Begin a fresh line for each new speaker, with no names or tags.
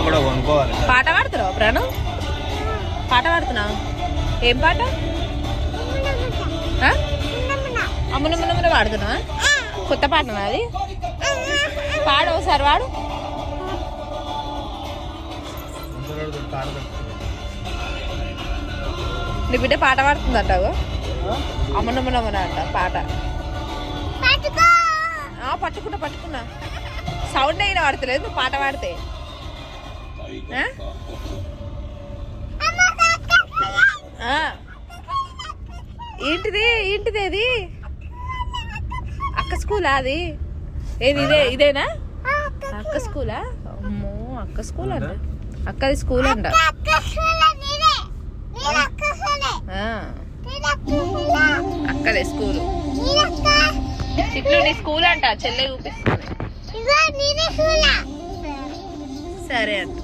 కూడా కొనుక్కోవాలి.
పాట పాడుతున్నావు ప్రాణం? పాట పాడుతున్నావు? ఏం పాట? అమ్మునమ్మునమ్మున పాడుతున్నావా? కొత్త పాటనా అది? పాడు ఒకసారి వాడు. నీ బిడ్డ పాట పాడుతుంది అంటావు? అమ్మనమ్మనమ్మన అంట పాట. పట్టుకున్నా సౌండ్ అయినా పడతలేదు నువ్వు పాట పాడితే. ఏంటిది అది? అక్క స్కూలా అది? ఏది ఇదేనా అక్క స్కూలా? అమ్మో అక్క స్కూల్ అంట. అక్కది స్కూల్ అంట. అక్కడే స్కూలు. చిట్లు నీ స్కూల్ అంట. చెల్లె చూపిస్తుంది. సరే అంట.